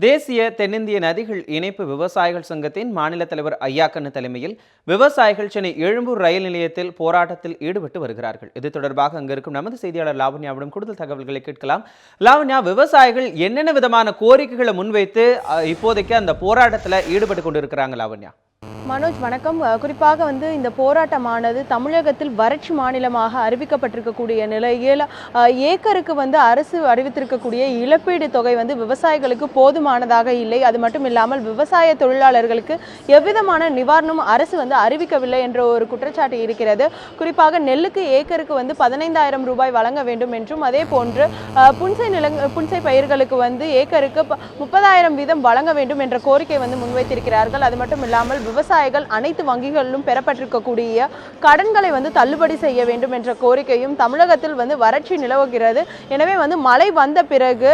தேசிய தென்னிந்திய நதிகள் இணைப்பு விவசாயிகள் சங்கத்தின் மாநில தலைவர் ஐயாக்கண்ணு தலைமையில் விவசாயிகள் சென்னை எழும்பூர் ரயில் நிலையத்தில் போராட்டத்தில் ஈடுபட்டு வருகிறார்கள். இது தொடர்பாக அங்கு இருக்கும் நமது செய்தியாளர் லாவண்யாவிடம் கூடுதல் தகவல்களை கேட்கலாம். லாவண்யா, விவசாயிகள் என்னென்ன விதமான கோரிக்கைகளை முன்வைத்து இப்போதைக்கு அந்த போராட்டத்தில் ஈடுபட்டு கொண்டிருக்கிறாங்க? லாவண்யா. மனோஜ், வணக்கம். குறிப்பாக இந்த போராட்டமானது தமிழகத்தில் வறட்சி மாநிலமாக அறிவிக்கப்பட்டிருக்கக்கூடிய நிலையில் ஏக்கருக்கு அரசு அறிவித்திருக்கக்கூடிய இழப்பீடு தொகை விவசாயிகளுக்கு போதுமானதாக இல்லை. அது மட்டும் இல்லாமல் விவசாய தொழிலாளர்களுக்கு எவ்விதமான நிவாரணம் அரசு அறிவிக்கவில்லை என்ற ஒரு குற்றச்சாட்டு இருக்கிறது. குறிப்பாக நெல்லுக்கு ஏக்கருக்கு 15,000 ரூபாய் வழங்க வேண்டும் என்றும், அதே போன்று புன்சை பயிர்களுக்கு ஏக்கருக்கு 30,000 வீதம் வழங்க வேண்டும் என்ற கோரிக்கை முன்வைத்திருக்கிறார்கள். அது மட்டும் இல்லாமல் விவசாயிகள் அனைத்து வங்கிகளிலும் பெறப்பட்டிருக்கக்கூடிய கடன்களை தள்ளுபடி செய்ய வேண்டும் என்ற கோரிக்கையும், தமிழகத்தில் வறட்சி நிலவுகிறது. எனவே மழை வந்த பிறகு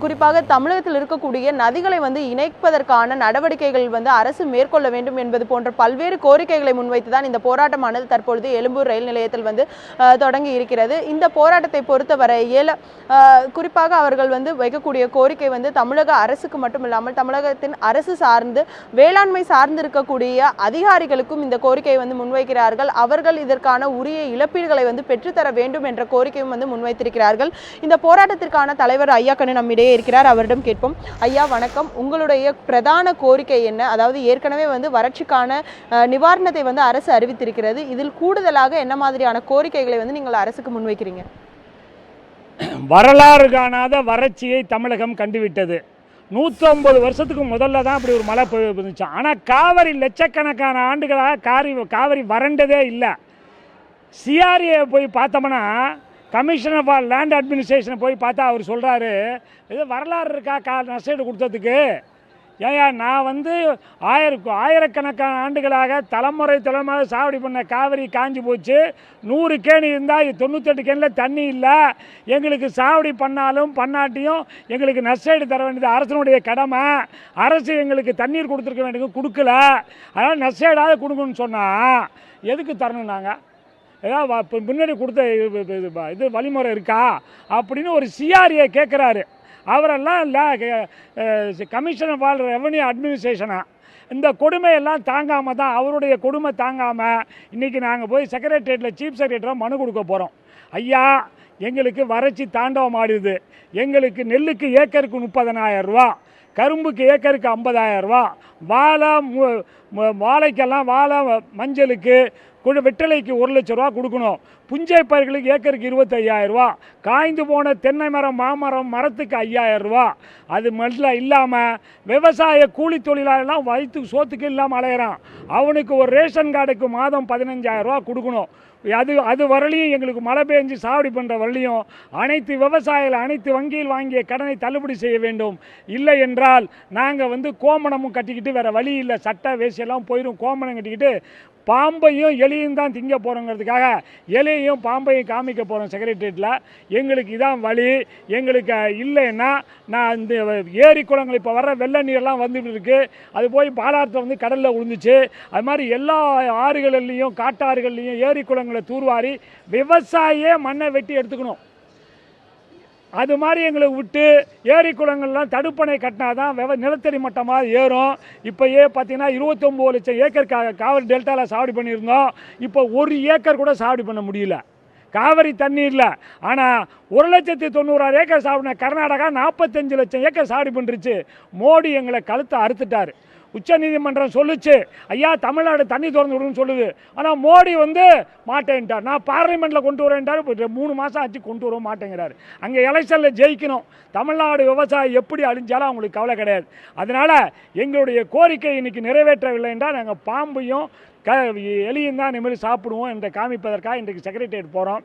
குறிப்பாக தமிழகத்தில் இருக்கக்கூடிய நதிகளை இணைப்பதற்கான நடவடிக்கைகள் அரசு மேற்கொள்ள வேண்டும் என்பது போன்ற பல்வேறு கோரிக்கைகளை முன்வைத்துதான் இந்த போராட்டமானது தற்பொழுது எழும்பூர் ரயில் நிலையத்தில் தொடங்கி இருக்கிறது. இந்த போராட்டத்தை பொறுத்தவரையில் குறிப்பாக அவர்கள் வைக்கக்கூடிய கோரிக்கை தமிழக அரசுக்கு மட்டுமில்லாமல் தமிழகத்தின் அரசு சார்ந்து வேளாண்மை சார்ந்து இருக்கக்கூடிய அதிகாரிகளுக்கும் இந்த கோரிக்கையை முன்வைக்கிறார்கள். அவர்கள் இதற்கான உரிய இழப்பீடுகளை பெற்றுத்தர வேண்டும் என்ற கோரிக்கையும் முன்வைத்திருக்கிறார்கள். இந்த போராட்டத்திற்கான தலைவர் ஐயாக்கண்ணு நம்மிடையே இருக்கிறார். அவரிடம் கேட்போம். ஐயா, வணக்கம். உங்களுடைய பிரதான கோரிக்கை என்ன? அதாவது ஏற்கனவே வறட்சிக்கான நிவாரணத்தை அரசு அறிவித்திருக்கிறது. இதில் கூடுதலாக என்ன மாதிரியான கோரிக்கைகளை நீங்கள் அரசுக்கு முன்வைக்கிறீங்க? வரலாறு காணாத வறட்சியை தமிழகம் கண்டுவிட்டது. 150 வருஷத்துக்கு முதல்ல தான் அப்படி ஒரு மழை இருந்துச்சு. ஆனால் காவிரி லட்சக்கணக்கான ஆண்டுகளாக காவிரி வறண்டதே இல்லை. சிஆர்ஏ போய் பார்த்தோம்னா, கமிஷனர் ஃபார் லேண்ட் அட்மினிஸ்ட்ரேஷனை போய் பார்த்தா அவர் சொல்கிறாரு, இது வரலாறு இருக்கா நஷ்டஈடு கொடுத்ததுக்கு? ஏன் நான் ஆயிரக்கணக்கான ஆண்டுகளாக தலைமுறை சாவடி பண்ண காவிரி காஞ்சி போச்சு. 100 கேணி இருந்தால் 98 கேணில் தண்ணி இல்லை. எங்களுக்கு சாவடி பண்ணாட்டியும் எங்களுக்கு நஷ்டஈடு தர வேண்டியது அரசனுடைய கடமை. அரசு எங்களுக்கு தண்ணீர் கொடுத்துருக்க வேண்டியது கொடுக்கல. அதனால் நஷ்டஈடாவது கொடுக்கணும்னு சொன்னால் எதுக்கு தரணும்? நாங்கள் ஏதாவது முன்னாடி கொடுத்த இது வழிமுறை இருக்கா அப்படின்னு ஒரு சிஆர்ஏ கேட்குறாரு. அவரெல்லாம் கமிஷனர் ஃபார் ரெவன்யூ அட்மினிஸ்ட்ரேஷனா இந்த கொடுமையெல்லாம் தாங்காமல் தான், அவருடைய கொடுமை தாங்காமல் இன்றைக்கி நாங்கள் போய் செக்ரட்டரியேட்டில் சீஃப் செக்ரட்டரியாக மனு கொடுக்க போகிறோம். ஐயா, எங்களுக்கு வறட்சி தாண்டவம் ஆடுது. எங்களுக்கு நெல்லுக்கு ஏக்கருக்கு 30,000 ரூபா, கரும்புக்கு ஏக்கருக்கு 50,000 ரூபா, வாழைக்கெல்லாம் மஞ்சளுக்கு வெட்டலைக்கு 1,00,000 ரூபா கொடுக்கணும். புஞ்சை பயிர்களுக்கு ஏக்கருக்கு 25,000 ரூபா, காய்ந்து போன தென்னை மரம் மரத்துக்கு 5,000 ரூபா. அது மட்டும் இல்லாமல் விவசாய கூலி தொழிலாளர்லாம் வயிற்றுக்கு சோத்துக்கு இல்லாமல் அலையிறான். அவனுக்கு ஒரு ரேஷன் கார்டுக்கு மாதம் 15,000 ரூபா கொடுக்கணும். அது வரலையும் எங்களுக்கு மழை பெஞ்சு சாவடி பண்ணுற வரலையும் அனைத்து விவசாயிகள் அனைத்து வங்கியில் வாங்கிய கடனை தள்ளுபடி செய்ய வேண்டும். இல்லை என்றால் நாங்கள் கோமணமும் கட்டிக்கிட்டு வேறு வழி இல்லை, சட்டை வேசியெல்லாம் போயிடும். கோமணம் கட்டிக்கிட்டு பாம்பையும் எலியும் தான் திங்க போகிறோங்கிறதுக்காக எலியையும் பாம்பையும் காமிக்க போகிறோம் செக்ரட்டரியேட்டில். எங்களுக்கு இதான் வழி. எங்களுக்கு இல்லைன்னா நான் இந்த ஏரி குளங்கள் இப்போ வர்ற வெள்ள நீரெல்லாம் வந்துட்டு இருக்கு. அது போய் பாலாற்றில் கடலில் விழுந்துச்சு. அது மாதிரி எல்லா ஆறுகள்லேயும் காட்டாறுகள்லேயும் ஏரி குளங்களை தூர்வாரி விவசாயியே மண்ணை வெட்டி எடுத்துக்கணும். அது மாதிரி எங்களுக்கு விட்டு ஏரி குளங்கள்லாம் தடுப்பணை கட்டினா தான் நிலத்தடி மட்டமாக ஏறும். இப்போயே பார்த்தீங்கன்னா 29 லட்சம் ஏக்கர் காவிரி டெல்டாவில் சாவடி பண்ணியிருந்தோம். இப்போ 1 ஏக்கர் கூட சாவடி பண்ண முடியல, காவிரி தண்ணீரில். ஆனால் 1,90,000 ஏக்கர் சாப்பிட்ன கர்நாடகா 45 லட்சம் ஏக்கர் சாவடி பண்ணிருச்சு. மோடி எங்களை கழுத்தை அறுத்துட்டார். உச்சநீதிமன்றம் சொல்லுச்சு, ஐயா தமிழ்நாடு தண்ணி திறந்து விடுன்னு சொல்லுது. ஆனால் மோடி மாட்டேன்ட்டார். நான் பார்லிமெண்ட்டில் கொண்டு வரேன்ட்டார். 3 மாதம் ஆச்சு, கொண்டு வர மாட்டேங்கிறார். அங்கே எலெக்ஷனில் ஜெயிக்கணும். தமிழ்நாடு விவசாயம் எப்படி அழிஞ்சாலும் அவங்களுக்கு கவலை கிடையாது. அதனால் எங்களுடைய கோரிக்கை இன்றைக்கி நிறைவேற்றவில்லை என்றால் நாங்கள் பாம்பையும் எலியும் தான் இனிமேல் சாப்பிடுவோம் என்று காமிப்பதற்காக இன்றைக்கு செக்ரட்டரியேட் போகிறோம்.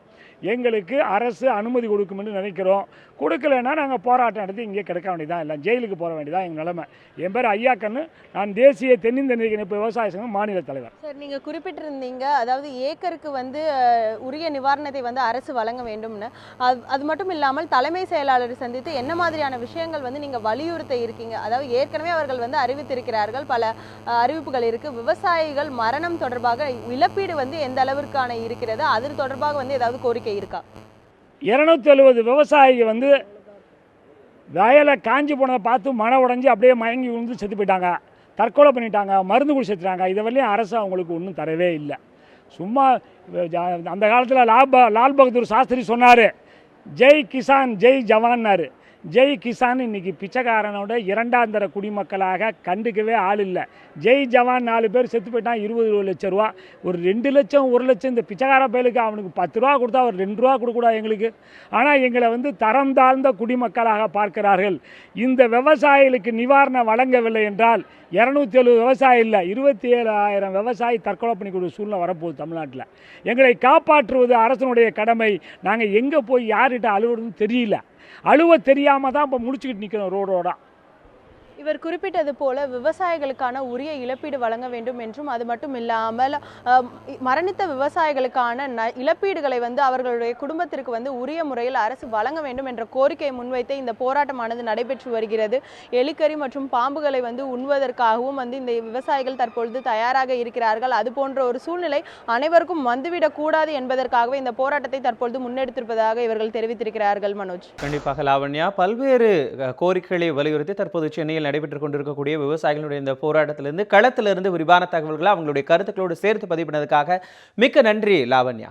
எங்களுக்கு அரசு அனுமதி கொடுக்கும் என்று நினைக்கிறோம். கொடுக்கலைன்னா நாங்கள் போராட்டம் நடத்தி இங்கே கிடக்க வேண்டியதான், இல்லை ஜெயிலுக்கு போக வேண்டியதான் எங்கள் நிலைமை. என் பேர் ஐயாக்கண்ணு. நான் தேசிய தென்னிந்திய இணைப்பு விவசாய சங்கம் மாநில தலைவர். சார், நீங்கள் குறிப்பிட்டிருந்தீங்க, அதாவது ஏக்கருக்கு உரிய நிவாரணத்தை அரசு வழங்க வேண்டும்னு. அது மட்டும் இல்லாமல் தலைமை செயலாளரை சந்தித்து என்ன மாதிரியான விஷயங்கள் நீங்கள் வலியுறுத்த இருக்கீங்க? அதாவது ஏற்கனவே அவர்கள் அறிவித்திருக்கிறார்கள், பல அறிவிப்புகள் இருக்குது. விவசாயிகள் மரணம் தொடர்பாக இழப்பீடு எந்த அளவிற்கான இருக்கிறது, அது தொடர்பாக ஏதாவது கோரிக்கை இருக்கா? 270 விவசாயிகள் வயலை காஞ்சி போனதை பார்த்து மன உடைஞ்சு அப்படியே மயங்கி விழுந்து செத்து போயிட்டாங்க, தற்கொலை பண்ணிட்டாங்க, மருந்து குடி செத்துட்டாங்க. இதை வரையும் அரசு அவங்களுக்கு ஒன்றும் தரவே இல்லை. சும்மா அந்த காலத்தில் லால் பகதூர் சாஸ்திரி சொன்னார், ஜெய் கிசான் ஜெய் ஜவான்னாரு. ஜெய் கிசான் இன்னைக்கு பிச்சைக்காரனோட இரண்டாம் தர குடிமக்களாக கண்டுக்கவே ஆள் இல்லை. ஜெய் ஜவான் 4 பேர் செத்து போயிட்டான், 20 லட்சம் ரூபா. ஒரு 2 லட்சம் 1 லட்சம் இந்த பிச்சைக்கார பயலுக்கு அவனுக்கு 10 ரூபா கொடுத்தா ஒரு 2 ரூபா கொடுக்கூடாது எங்களுக்கு. ஆனால் எங்களை தரம் தாழ்ந்த குடிமக்களாக பார்க்கிறார்கள். இந்த விவசாயிகளுக்கு நிவாரணம் வழங்கவில்லை என்றால் 270 விவசாயி இல்லை, 27,000 விவசாயி தற்கொலை பண்ணிக்கூடிய சூழ்நிலை வரப்போகுது தமிழ்நாட்டில். எங்களை காப்பாற்றுவது அரசனுடைய கடமை. நாங்கள் எங்கே போய் யார்கிட்ட அழுவுறதுன்னு தெரியல. அழுவ தெரியாமல் தான் இப்போ முடிச்சுக்கிட்டு நிற்கிறோம் ரோடோட. இவர் குறிப்பிட்டது போல விவசாயிகளுக்கான உரிய இழப்பீடு வழங்க வேண்டும் என்றும், அது மட்டும் இல்லாமல் மரணித்த விவசாயிகளுக்கான இழப்பீடுகளை அவர்களுடைய குடும்பத்திற்கு உரிய முறையில் அரசு வழங்க வேண்டும் என்ற கோரிக்கையை முன்வைத்து இந்த போராட்டமானது நடைபெற்று வருகிறது. எலிக்கறி மற்றும் பாம்புகளை உண்வதற்காகவும் இந்த விவசாயிகள் தற்பொழுது தயாராக இருக்கிறார்கள். அது போன்ற ஒரு சூழ்நிலை அனைவருக்கும் வந்துவிடக்கூடாது என்பதற்காகவே இந்த போராட்டத்தை தற்பொழுது முன்னெடுத்திருப்பதாக இவர்கள் தெரிவித்திருக்கிறார்கள். மனோஜ், கண்டிப்பாக லாவண்யா, பல்வேறு கோரிக்கைகளை வலியுறுத்தி தற்போது சென்னையில் நடைபெற்றுக் கொண்டிருக்கக்கூடிய விவசாயிகளுடைய இந்த போராட்டத்திலிருந்து களத்திலிருந்து விரிவான தகவல்களை அவங்களுடைய கருத்துக்களோடு சேர்த்து பதிவு பண்ணதுக்காக மிக்க நன்றி லாவண்யா.